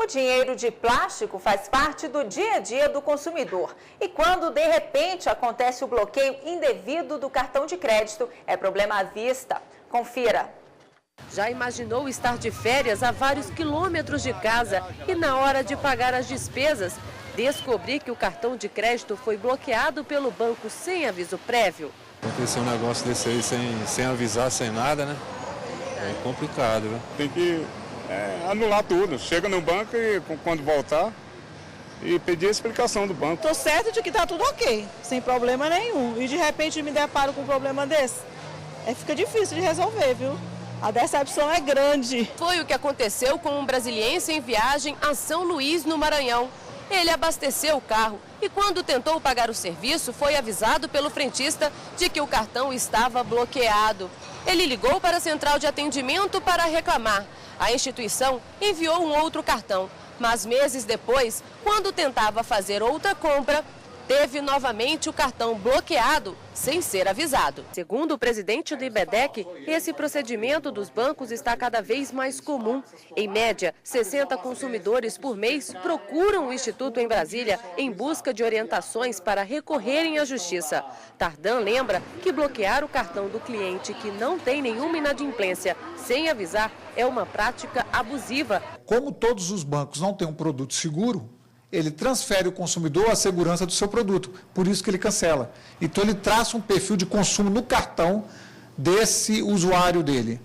O dinheiro de plástico faz parte do dia a dia do consumidor. E quando, de repente, acontece o bloqueio indevido do cartão de crédito, é problema à vista. Confira. Já imaginou estar de férias a vários quilômetros de casa e, na hora de pagar as despesas, descobrir que o cartão de crédito foi bloqueado pelo banco sem aviso prévio? Aconteceu um negócio desse aí sem avisar, sem nada, né? É complicado, viu? Tem que anular tudo. Chega no banco e quando voltar e pedir a explicação do banco. Estou certo de que está tudo ok, sem problema nenhum. E de repente me deparo com um problema desse. Fica difícil de resolver, viu? A decepção é grande. Foi o que aconteceu com um brasiliense em viagem a São Luís, no Maranhão. Ele abasteceu o carro e, quando tentou pagar o serviço, foi avisado pelo frentista de que o cartão estava bloqueado. Ele ligou para a central de atendimento para reclamar. A instituição enviou um outro cartão, mas meses depois, quando tentava fazer outra compra, teve novamente o cartão bloqueado sem ser avisado. Segundo o presidente do IBEDEC, esse procedimento dos bancos está cada vez mais comum. Em média, 60 consumidores por mês procuram o Instituto em Brasília em busca de orientações para recorrerem à justiça. Tardan lembra que bloquear o cartão do cliente que não tem nenhuma inadimplência sem avisar é uma prática abusiva. Como todos os bancos não têm um produto seguro, ele transfere o consumidor à segurança do seu produto, por isso que ele cancela. Então ele traça um perfil de consumo no cartão desse usuário dele.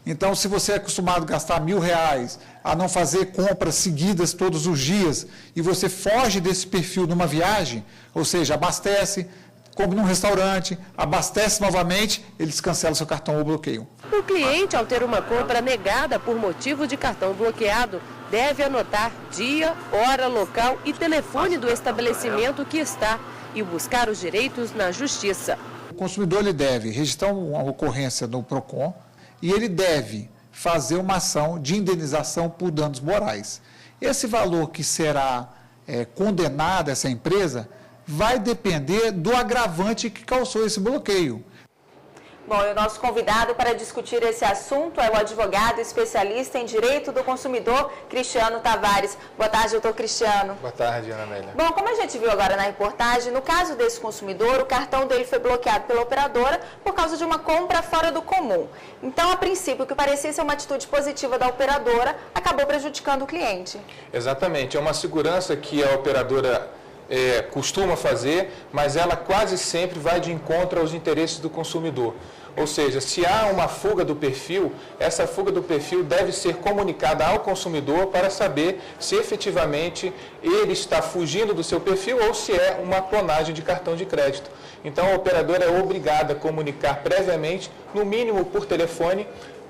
Então, se você é acostumado a gastar R$1.000, a não fazer compras seguidas todos os dias, e você foge desse perfil numa viagem, ou seja, abastece, come num restaurante, abastece novamente, eles cancelam seu cartão ou bloqueiam. O cliente, ao ter uma compra negada por motivo de cartão bloqueado, deve anotar dia, hora, local e telefone do estabelecimento que está e buscar os direitos na justiça. O consumidor ele deve registrar uma ocorrência no PROCON e ele deve fazer uma ação de indenização por danos morais. Esse valor que será condenado a essa empresa vai depender do agravante que causou esse bloqueio. Bom, e o nosso convidado para discutir esse assunto é o advogado especialista em direito do consumidor, Cristiano Tavares. Boa tarde, doutor Cristiano. Boa tarde, Ana Amélia. Bom, como a gente viu agora na reportagem, no caso desse consumidor, o cartão dele foi bloqueado pela operadora por causa de uma compra fora do comum. Então, a princípio, o que parecia ser uma atitude positiva da operadora acabou prejudicando o cliente. Exatamente, é uma segurança que a operadora costuma fazer, mas ela quase sempre vai de encontro aos interesses do consumidor. Ou seja, se há uma fuga do perfil, essa fuga do perfil deve ser comunicada ao consumidor para saber se efetivamente ele está fugindo do seu perfil ou se é uma clonagem de cartão de crédito. Então, a operadora é obrigada a comunicar previamente, no mínimo por telefone,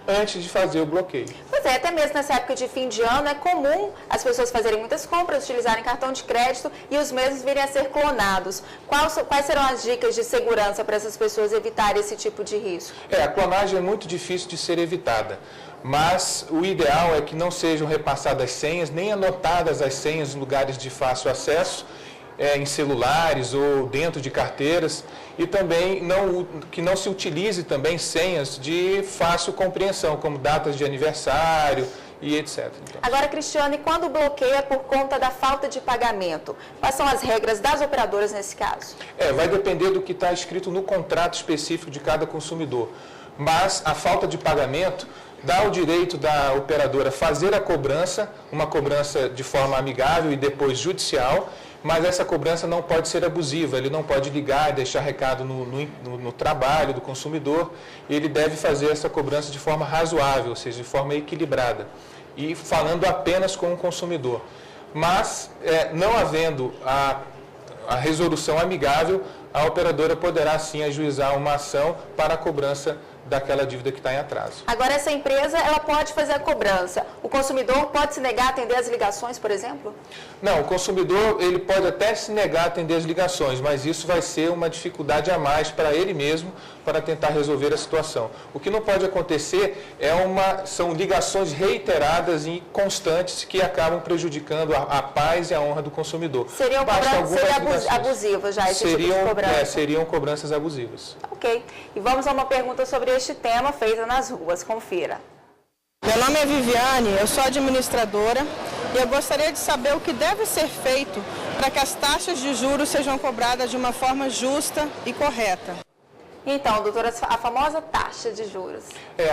antes de fazer o bloqueio. Pois é, até mesmo nessa época de fim de ano é comum as pessoas fazerem muitas compras, utilizarem cartão de crédito e os mesmos virem a ser clonados. Quais serão as dicas de segurança para essas pessoas evitarem esse tipo de risco? A clonagem é muito difícil de ser evitada, mas o ideal é que não sejam repassadas senhas, nem anotadas as senhas em lugares de fácil acesso, em celulares ou dentro de carteiras, e também que não se utilize também senhas de fácil compreensão, como datas de aniversário e etc. Então. Agora, Cristiano, e quando bloqueia por conta da falta de pagamento? Quais são as regras das operadoras nesse caso? Vai depender do que está escrito no contrato específico de cada consumidor, mas a falta de pagamento dá o direito da operadora fazer a cobrança, uma cobrança de forma amigável e depois judicial, mas essa cobrança não pode ser abusiva, ele não pode ligar e deixar recado no trabalho do consumidor, ele deve fazer essa cobrança de forma razoável, ou seja, de forma equilibrada, e falando apenas com o consumidor. Mas, não havendo a resolução amigável, a operadora poderá sim ajuizar uma ação para a cobrança daquela dívida que está em atraso. Agora, essa empresa, ela pode fazer a cobrança. O consumidor pode se negar a atender as ligações, por exemplo? Não, o consumidor ele pode até se negar a atender as ligações, mas isso vai ser uma dificuldade a mais para ele mesmo para tentar resolver a situação. O que não pode acontecer são ligações reiteradas e constantes que acabam prejudicando a paz e a honra do consumidor. Seria abusiva já esse tipo de cobrança? Seriam cobranças abusivas. Ok. E vamos a uma pergunta sobre este tema feita nas ruas. Confira. Meu nome é Viviane, eu sou administradora E eu gostaria de saber o que deve ser feito para que as taxas de juros sejam cobradas de uma forma justa e correta. Então, doutora, a famosa taxa de juros.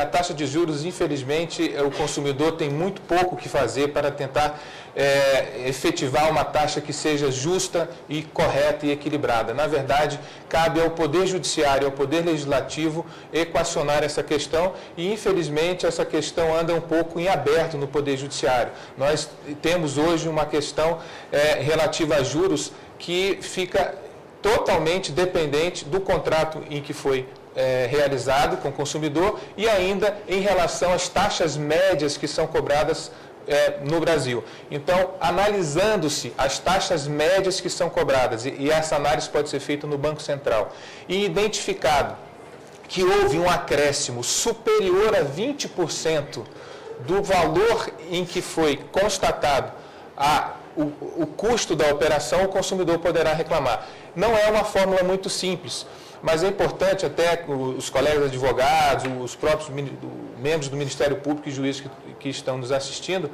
A taxa de juros, infelizmente, o consumidor tem muito pouco o que fazer para tentar efetivar uma taxa que seja justa e correta e equilibrada. Na verdade, cabe ao Poder Judiciário, ao Poder Legislativo, equacionar essa questão e, infelizmente, essa questão anda um pouco em aberto no Poder Judiciário. Nós temos hoje uma questão relativa a juros que fica totalmente dependente do contrato em que foi realizado com o consumidor e ainda em relação às taxas médias que são cobradas no Brasil. Então, analisando-se as taxas médias que são cobradas, e essa análise pode ser feita no Banco Central, e identificado que houve um acréscimo superior a 20% do valor em que foi constatado o custo da operação, o consumidor poderá reclamar. Não é uma fórmula muito simples, mas é importante até os colegas advogados, os próprios membros do Ministério Público e juízes que estão nos assistindo,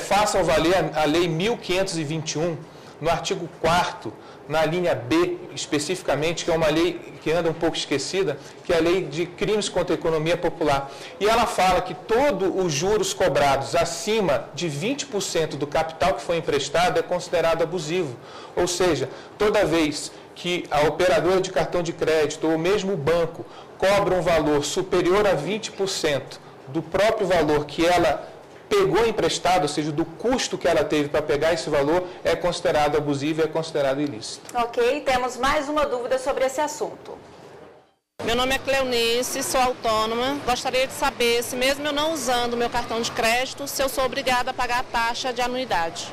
façam valer a Lei 1521, no artigo 4º, na linha B, especificamente, que é uma lei que anda um pouco esquecida, que é a Lei de Crimes contra a Economia Popular. E ela fala que todos os juros cobrados acima de 20% do capital que foi emprestado é considerado abusivo. Ou seja, toda vez que a operadora de cartão de crédito ou mesmo o banco cobra um valor superior a 20% do próprio valor que ela pegou emprestado, ou seja, do custo que ela teve para pegar esse valor, é considerado abusivo e é considerado ilícito. Ok, temos mais uma dúvida sobre esse assunto. Meu nome é Cleonice, sou autônoma. Gostaria de saber se mesmo eu não usando o meu cartão de crédito, se eu sou obrigada a pagar a taxa de anuidade.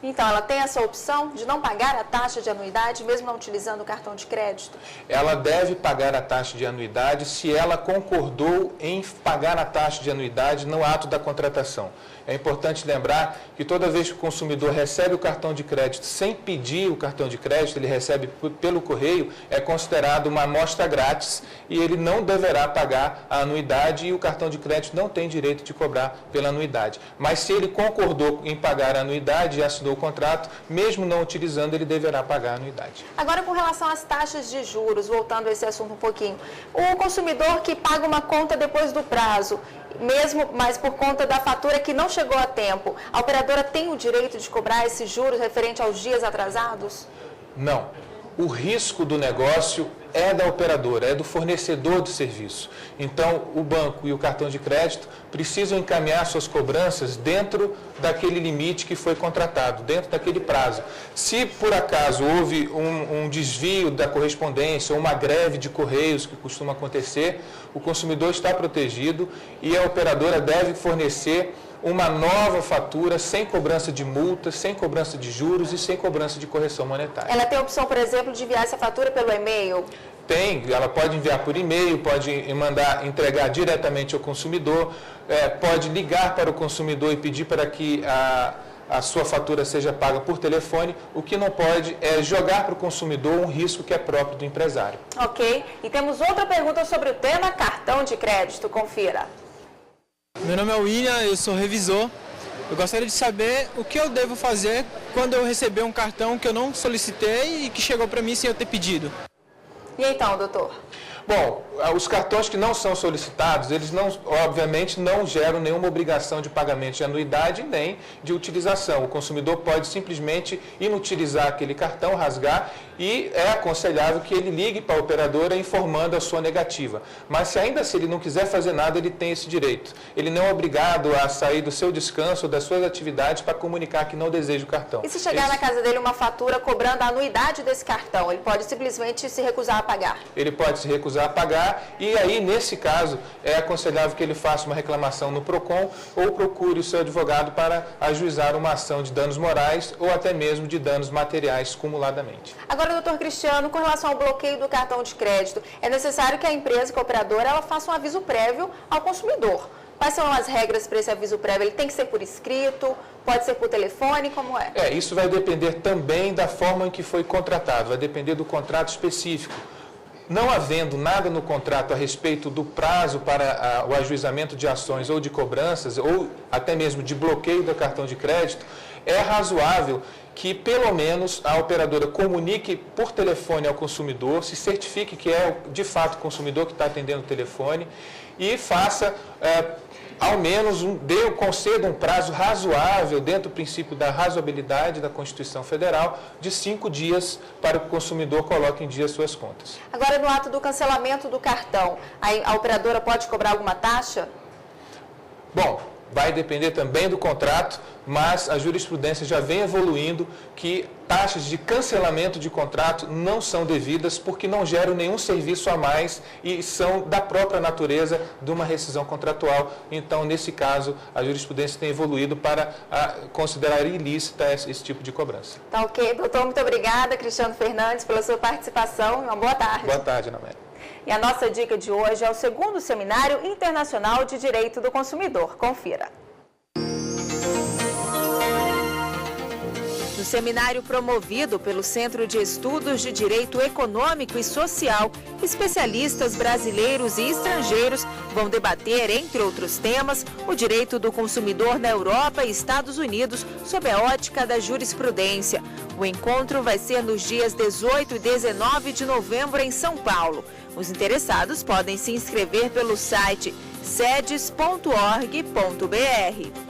Então, ela tem essa opção de não pagar a taxa de anuidade, mesmo não utilizando o cartão de crédito? Ela deve pagar a taxa de anuidade se ela concordou em pagar a taxa de anuidade no ato da contratação. É importante lembrar que toda vez que o consumidor recebe o cartão de crédito sem pedir o cartão de crédito, ele recebe pelo correio, é considerado uma amostra grátis e ele não deverá pagar a anuidade e o cartão de crédito não tem direito de cobrar pela anuidade. Mas se ele concordou em pagar a anuidade e assinou o contrato, mesmo não utilizando, ele deverá pagar a anuidade. Agora, com relação às taxas de juros, voltando a esse assunto um pouquinho, o consumidor que paga uma conta depois do prazo, mesmo, mas por conta da fatura que não chegou a tempo, a operadora tem o direito de cobrar esses juros referente aos dias atrasados? Não. O risco do negócio é da operadora, é do fornecedor do serviço. Então, o banco e o cartão de crédito precisam encaminhar suas cobranças dentro daquele limite que foi contratado, dentro daquele prazo. Se, por acaso, houve um desvio da correspondência ou uma greve de correios que costuma acontecer, o consumidor está protegido e a operadora deve fornecer uma nova fatura sem cobrança de multas, sem cobrança de juros e sem cobrança de correção monetária. Ela tem a opção, por exemplo, de enviar essa fatura pelo e-mail? Tem, ela pode enviar por e-mail, pode entregar diretamente ao consumidor, pode ligar para o consumidor e pedir para que a sua fatura seja paga por telefone. O que não pode é jogar para o consumidor um risco que é próprio do empresário. Ok, e temos outra pergunta sobre o tema cartão de crédito, confira. Meu nome é William, eu sou revisor. Eu gostaria de saber o que eu devo fazer quando eu receber um cartão que eu não solicitei e que chegou para mim sem eu ter pedido. E então, doutor? Bom, os cartões que não são solicitados, eles obviamente não geram nenhuma obrigação de pagamento de anuidade nem de utilização. O consumidor pode simplesmente inutilizar aquele cartão, rasgar, e é aconselhável que ele ligue para a operadora informando a sua negativa. Mas se ainda assim ele não quiser fazer nada, ele tem esse direito. Ele não é obrigado a sair do seu descanso ou das suas atividades para comunicar que não deseja o cartão. E se chegar na casa dele uma fatura cobrando a anuidade desse cartão, ele pode simplesmente se recusar a pagar? Ele pode se recusar a pagar e aí, nesse caso, é aconselhável que ele faça uma reclamação no PROCON ou procure o seu advogado para ajuizar uma ação de danos morais ou até mesmo de danos materiais cumuladamente. Agora, doutor Cristiano, com relação ao bloqueio do cartão de crédito, é necessário que a empresa, que a operadora, ela faça um aviso prévio ao consumidor. Quais são as regras para esse aviso prévio? Ele tem que ser por escrito? Pode ser por telefone? Como é? Isso vai depender também da forma em que foi contratado, vai depender do contrato específico. não havendo nada no contrato a respeito do prazo para o ajuizamento de ações ou de cobranças, ou até mesmo de bloqueio do cartão de crédito, é razoável que pelo menos a operadora comunique por telefone ao consumidor, se certifique que é de fato o consumidor que está atendendo o telefone e faça, ao menos, conceda um prazo razoável, dentro do princípio da razoabilidade da Constituição Federal, de 5 dias para que o consumidor coloque em dia suas contas. Agora, no ato do cancelamento do cartão, a operadora pode cobrar alguma taxa? Bom, vai depender também do contrato, mas a jurisprudência já vem evoluindo que taxas de cancelamento de contrato não são devidas porque não geram nenhum serviço a mais e são da própria natureza de uma rescisão contratual. Então, nesse caso, a jurisprudência tem evoluído para considerar ilícita esse tipo de cobrança. Tá ok, doutor. Muito obrigada, Cristiano Fernandes, pela sua participação. Uma boa tarde. Boa tarde, Ana Maria. E a nossa dica de hoje é o 2º Seminário Internacional de Direito do Consumidor. Confira. No seminário promovido pelo Centro de Estudos de Direito Econômico e Social, especialistas brasileiros e estrangeiros vão debater, entre outros temas, o direito do consumidor na Europa e Estados Unidos sob a ótica da jurisprudência. O encontro vai ser nos dias 18 e 19 de novembro em São Paulo. Os interessados podem se inscrever pelo site sedes.org.br.